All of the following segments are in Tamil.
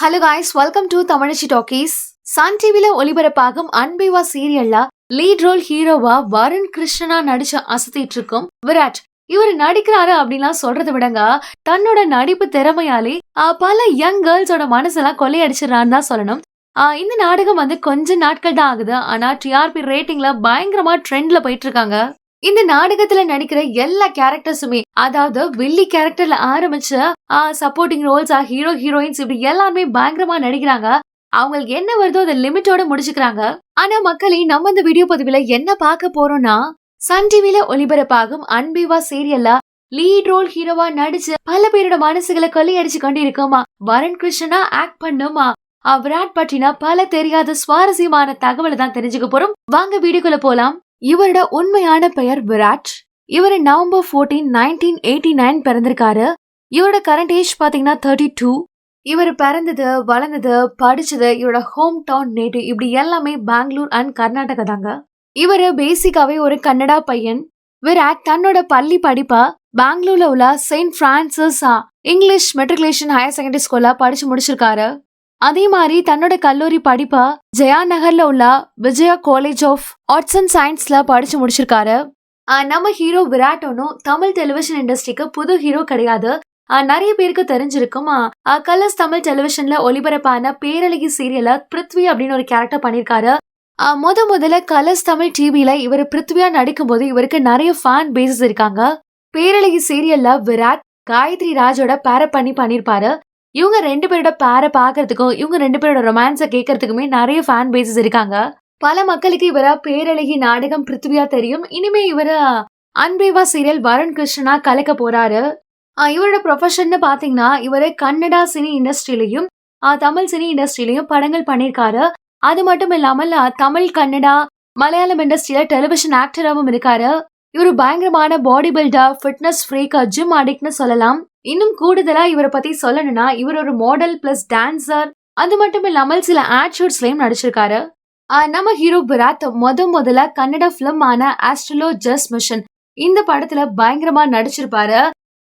Hello guys, welcome to Tamizhachi talkies. Sun டிவில ஒளிபரப்பாகும் அன்பேவா சீரியல்ல லீட் ரோல் ஹீரோவா வருண் கிருஷ்ணனா நடிச்சு அசத்திட்டு இருக்கும் விராட். இவர் நடிக்கிறாரு அப்படின்லாம் சொல்றதை விடங்க, தன்னோட நடிப்பு திறமையாலே பல யங் கேர்ள்ஸோட மனசெல்லாம் கொள்ளையடிச்சிடறான்னு தான் சொல்லணும். இந்த நாடகம் வந்து கொஞ்ச நாட்கள் தான் ஆகுது, ஆனா டிஆர்பி ரேட்டிங்ல பயங்கரமா ட்ரெண்ட்ல போயிட்டு இருக்காங்க. இந்த நாடகத்துல நடிக்கிற எல்லா கேரக்டர்ஸுமே, அதாவது வில்லி கேரக்டர்ல ஆரம்பிச்சு சப்போர்ட்டிங் ரோல்ஸ், ஹீரோ ஹீரோயின்ஸ் இப்படி எல்லாருமே பயங்கரமா நடிக்கிறாங்க. அவங்களுக்கு என்ன வருதோ அதை லிமிட்டோட முடிச்சுக்கிறாங்க. ஆனா மக்களே, நம்ம இந்த வீடியோ பதிவுல என்ன பார்க்க போறோம்னா, சன் டிவில ஒளிபரப்பாகும் அன்பேவா சீரியல்ல லீட் ரோல் ஹீரோவா நடிச்சு பல பேரோட மனசுகளை கொள்ளையடிச்சு கொண்டு இருக்கோமா வருண் கிருஷ்ணனா ஆக்ட் பண்ணுமா விராட் பற்றினா பல தெரியாத சுவாரஸ்யமான தகவலை தான் தெரிஞ்சுக்க போறோம். வாங்க வீடியோக்குள்ள போலாம். இவரோட உண்மையான பெயர் விராட். இவர் நவம்பர் 14, 1989 பிறந்திருக்காரு. இவரோட கரண்ட் ஏஜ் பாத்தீங்கன்னா 32. இவர் பிறந்தது, வளர்ந்தது, படிச்சது, இவரோட ஹோம் டவுன், நேட்டிவ் இப்படி எல்லாமே பெங்களூர் அண்ட் கர்நாடகா தாங்க. இவரு பேசிக்காவே ஒரு கன்னடா பையன். விராட் தன்னோட பள்ளி படிப்பா பெங்களூர்ல உள்ள Saint Francis English matriculation higher secondary ஸ்கூல்ல படிச்சு முடிச்சிருக்காரு. அதே மாதிரி தன்னோட கல்லூரி படிப்பா ஜெயா நகர்ல உள்ள Vijaya college of arts and சயின்ஸ்ல படிச்சு முடிச்சிருக்காரு. நம்ம ஹீரோ விராட் ஒன்னும் தமிழ் டெலிவிஷன் இண்டஸ்ட்ரிக்கு புது ஹீரோ கிடையாது. நிறைய பேருக்கு தெரிஞ்சிருக்கும். கலர்ஸ் தமிழ் டெலிவிஷன்ல ஒளிபரப்பான பேரழகி சீரியல்ல பிருத்வி அப்படின்னு ஒரு கேரக்டர் பண்ணிருக்காரு. முதல்ல கலர்ஸ் தமிழ் டிவில இவர் பிருத்வியா நடிக்கும் போது இவருக்கு நிறைய ஃபேன் பேசஸ் இருக்காங்க. பேரழகி சீரியல்ல விராட் காயத்ரி ராஜோட பேரப் பண்ணிருப்பாரு. இவங்க ரெண்டு பேரோட பேரை பாக்குறதுக்கும் இவங்க ரெண்டு பேரோட ரொமான்ஸை கேட்கறதுக்குமே நிறைய ஃபேன் பேசஸ் இருக்காங்க. பல மக்களுக்கு இவர பேரழகி நாடகம் பிருத்வியா தெரியும். இனிமே இவரு அன்பேவா சீரியல் வருண் கிருஷ்ணனா கலக்க போறாரு. இவரோட ப்ரொஃபஷன் பாத்தீங்கன்னா, இவரு கன்னடா சினி இண்டஸ்ட்ரியிலையும் தமிழ் சினி இண்டஸ்ட்ரியிலையும் படங்கள் பண்ணிருக்காரு. அது மட்டும் இல்லாமல் தமிழ், கன்னடா, மலையாளம் இண்டஸ்ட்ரியில டெலிவிஷன் ஆக்டராகவும் இருக்காரு. இவரு பயங்கரமான body builder, fitness freak, gym அடிக்ட்னு சொல்லலாம். இன்னும் கூடுதலா இவரை பத்தி சொல்லணும்னா, இவர் ஒரு மாடல் பிளஸ் டான்சர். அது மட்டும் இல்லாமல் சில ஆட் ஷூட்ஸ்லயும் நடிச்சிருக்காரு. நம்ம ஹீரோ விராட் முதல்ல கன்னட பிலிம் ஆன ஆஸ்ட்ரலோ ஜஸ்ட் மிஷன் இந்த படத்துல பயங்கரமா நடிச்சிருப்பாரு.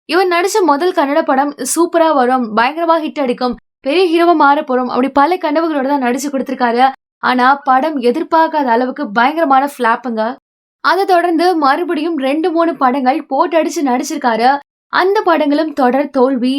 இவர் நடிச்ச முதல் கன்னட படம் சூப்பரா வரும், பயங்கரமா ஹிட் அடிக்கும், பெரிய ஹீரோவா மாற போறோம், அப்படி பல கனவுகளோட தான் நடிச்சு கொடுத்திருக்காரு. ஆனா படம் எதிர்பார்க்காத அளவுக்கு பயங்கரமான பிளாப்புங்க. அதை தொடர்ந்து மறுபடியும் 2-3 படங்கள் போட்டு அடிச்சு நடிச்சிருக்காரு. அந்த படங்களும் தொடர் தோல்வி.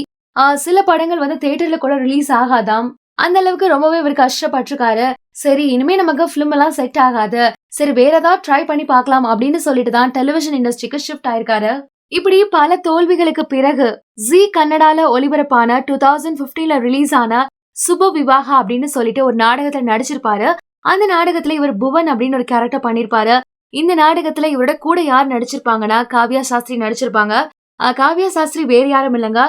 சில படங்கள் வந்து தியேட்டர்ல கூட ரிலீஸ் ஆகாதாம். அந்த அளவுக்கு ரொம்பவே இவர் கஷ்டப்பட்டிருக்காரு. சரி, இனிமே நமக்கு பிலிம் எல்லாம் செட் ஆகாது, சரி வேற ஏதாவது ட்ரை பண்ணி பார்க்கலாம் அப்படின்னு சொல்லிட்டு தான் டெலிவிஷன் இண்டஸ்ட்ரிக்கு ஷிஃப்ட் ஆயிருக்காரு. இப்படி பல தோல்விகளுக்கு பிறகு ஜி கன்னடால ஒளிபரப்பான 2015 ரிலீஸ் ஆன சுப விவாகா அப்படின்னு சொல்லிட்டு ஒரு நாடகத்துல நடிச்சிருப்பாரு. அந்த நாடகத்துல இவர் புவன் அப்படின்னு ஒரு கேரக்டர் பண்ணிருப்பாரு. இந்த நாடகத்துல இவரோட கூட யார் நடிச்சிருப்பாங்கன்னா, காவ்யா சாஸ்திரி நடிச்சிருப்பாங்க. காவ்யா சாஸ்திரி வேற யாரும் இல்லைங்க,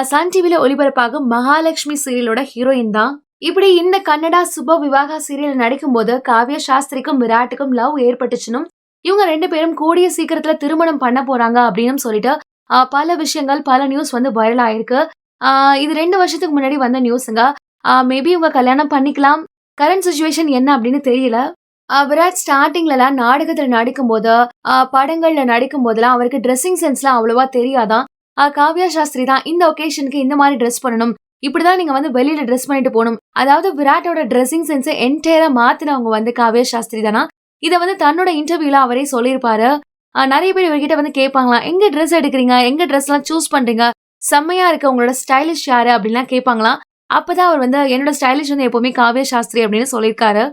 சன் டிவில ஒளிபரப்பாகும் மகாலட்சுமி சீரியலோட ஹீரோயின் தான். இப்படி இந்த கன்னடா சுப விவாகா சீரியல் நடிக்கும் போது காவ்யா சாஸ்திரிக்கும் விராட்டுக்கும் லவ் ஏற்பட்டுச்சுனும், இவங்க 2 பேரும் கூடிய சீக்கிரத்துல திருமணம் பண்ண போறாங்க அப்படின்னு சொல்லிட்டு பல விஷயங்கள், பல நியூஸ் வந்து வைரல் ஆயிருக்கு. இது 2 வருஷத்துக்கு முன்னாடி வந்த நியூஸுங்க. மேபி இவங்க கல்யாணம் பண்ணிக்கலாம். கரண்ட் சிச்சுவேஷன் என்ன அப்படின்னு தெரியல. விராட் ஸ்டார்டிங்ல நாடகத்துல நடிக்கும் போது, படங்கள்ல நடிக்கும் போதெல்லாம் அவருக்கு ட்ரெஸ்ஸிங் சென்ஸ்லாம் அவ்வளவா தெரியாதான். காவ்யா சாஸ்திரி தான் இந்த ஒகேஷனுக்கு இந்த மாதிரி ட்ரெஸ் பண்ணணும், இப்படிதான் நீங்க வந்து வெளியில ட்ரெஸ் பண்ணிட்டு போகணும், அதாவது விராட்டோட ட்ரெஸ்ஸிங் சென்ஸை என்டையரா மாத்தினவங்க வந்து காவ்யா சாஸ்திரி தானா. இதை வந்து தன்னோட இன்டர்வியூல அவரே சொல்லியிருப்பாரு. நிறைய பேர் இவர்கிட்ட வந்து கேட்பாங்களாம், எங்க ட்ரெஸ் எடுக்கிறீங்க, எங்க ட்ரெஸ் எல்லாம் சூஸ் பண்றீங்க, செம்மையா இருக்கு, உங்களோட ஸ்டைலிஷ் யாரு அப்படின்லாம் கேட்பாங்களாம். அப்பதான் அவர் வந்து என்னோட ஸ்டைலிஷ் வந்து எப்பவுமே காவ்யா சாஸ்திரி அப்படின்னு சொல்லியிருக்காரு.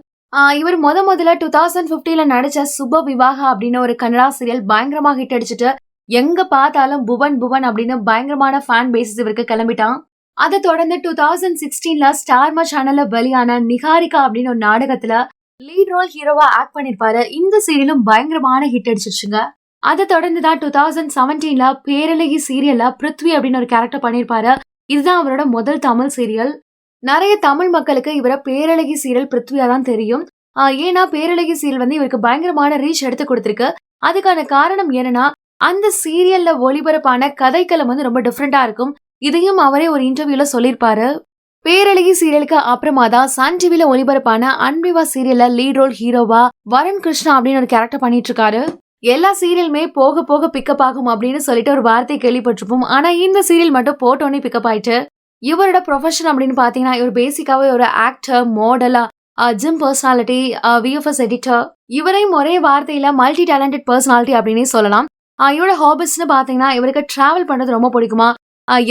இவர் முதல்ல 2015 நடிச்ச சுப விவாகா அப்படின்னு ஒரு கன்னடா சீரியல் பயங்கரமா ஹிட் அடிச்சுட்டு எங்க பார்த்தாலும் புவன் புவன் அப்படின்னு பயங்கரமான ஃபேன் பேசஸ் இவருக்கு கிளம்பிட்டான். அதை தொடர்ந்து 2016 ஸ்டார்மா சேனல்ல வெளியான நிகாரிகா அப்படின்னு ஒரு நாடகத்துல லீட் ரோல் ஹீரோவா ஆக்ட் பண்ணிருப்பாரு. இந்த சீரியலும் பயங்கரமான ஹிட் அடிச்சிருச்சுங்க. அதை தொடர்ந்துதான் 2017 பேரழகி சீரியல்ல பிருத்வி அப்படின்னு ஒரு கேரக்டர் பண்ணிருப்பாரு. இதுதான் அவரோட முதல் தமிழ் சீரியல். நிறைய தமிழ் மக்களுக்கு இவரை பேரழகி சீரியல் பிருத்வியா தான் தெரியும். ஏன்னா பேரழகி சீரியல் வந்து இவருக்கு பயங்கரமான ரீச் எடுத்து கொடுத்திருக்கு. அதுக்கான காரணம் என்னன்னா, அந்த சீரியல்ல ஒளிபரப்பான கதைக்களம் வந்து ரொம்ப டிஃப்ரெண்டா இருக்கும். இதையும் அவரே ஒரு இன்டர்வியூல சொல்லியிருப்பாரு. பேரழகி சீரியலுக்கு அப்புறமா தான் சன் டிவில ஒளிபரப்பான அன்பேவா சீரியல்ல லீட் ரோல் ஹீரோவா வருண் கிருஷ்ணா அப்படின்னு ஒரு கேரக்டர் பண்ணிட்டு இருக்காரு. எல்லா சீரியலுமே போக போக பிக்கப் ஆகும் அப்படின்னு சொல்லிட்டு ஒரு வார்த்தை கேள்விப்பட்டிருப்போம். ஆனா இந்த சீரியல் மட்டும் போட்டோன்னே பிக்கப் ஆயிட்டு இவரோட ப்ரொஃபஷன் அப்படின்னு பாத்தீங்கன்னா இவர் பேசிக்காவே ஒரு ஆக்டர், மாடலா, ஜிம் பர்சனாலிட்டி, விஎஃப்எஸ் எடிட்டர். இவரையும் ஒரே வார்த்தையில மல்டி டேலண்டட் பர்சனாலிட்டி அப்படின்னே சொல்லலாம். இவரோட ஹாபிஸ்னு பாத்தீங்கன்னா இவருக்கு டிராவல் பண்றது ரொம்ப பிடிக்குமா.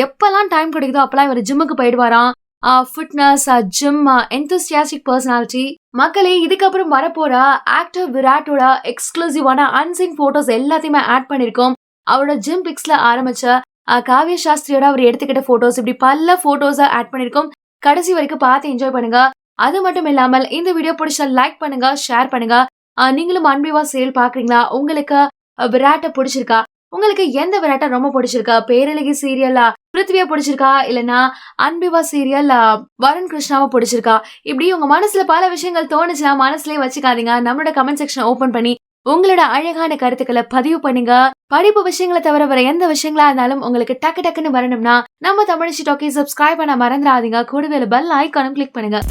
எப்பெல்லாம் டைம் கிடைக்குதோ அப்பெல்லாம் இவர் ஜிம்முக்கு போயிடுவாராம். Fitness, gym, enthusiastic personality. மக்களே, இதுக்கப்புறம் வரப்போற ஆக்டர் விராட்டோட எக்ஸ்க்ளூசிவான அன்சீன் போட்டோஸ் எல்லாத்தையுமே ஆட் பண்ணிருக்கோம். அவரோட ஜிம் பிக்ஸ்ல ஆரம்பிச்ச காவ்யா சாஸ்திரியோட அவர் எடுத்துக்கிட்ட போட்டோஸ், இப்படி பல போட்டோஸ ஆட் பண்ணிருக்கோம். கடைசி வரைக்கும் பார்த்து என்ஜாய் பண்ணுங்க. அது மட்டும் இல்லாமல் இந்த வீடியோ பிடிச்சா லைக் பண்ணுங்க, ஷேர் பண்ணுங்க. நீங்களும் அன்பிவா சீரியல் பாக்குறீங்களா? உங்களுக்கு விராட்ட பிடிச்சிருக்கா? உங்களுக்கு எந்த விராட்ட ரொம்ப பிடிச்சிருக்கா? பேரழகி சீரியலா பிருத்திவியா பிடிச்சிருக்கா? இல்லனா அன்பிவா சீரியல் வருண் கிருஷ்ணாவை பிடிச்சிருக்கா? இப்படி உங்க மனசுல பல விஷயங்கள் தோணுச்சுன்னா மனசுலயே வச்சுக்காதீங்க. நம்மளோட கமெண்ட் செக்ஷன் ஓபன் பண்ணி உங்களோட அழகான கருத்துக்களை பதிவு பண்ணுங்க. படிப்பு விஷயங்களை தவிர வேற எந்த விஷயங்களா இருந்தாலும் உங்களுக்கு டக்கு டக்குன்னு வரணும்னா நம்ம தமிழச்சி டாக்கி சப்ஸ்கிரைப் பண்ண மறந்துடாதீங்க. கூடவே பெல் ஐகானும் கிளிக் பண்ணுங்க.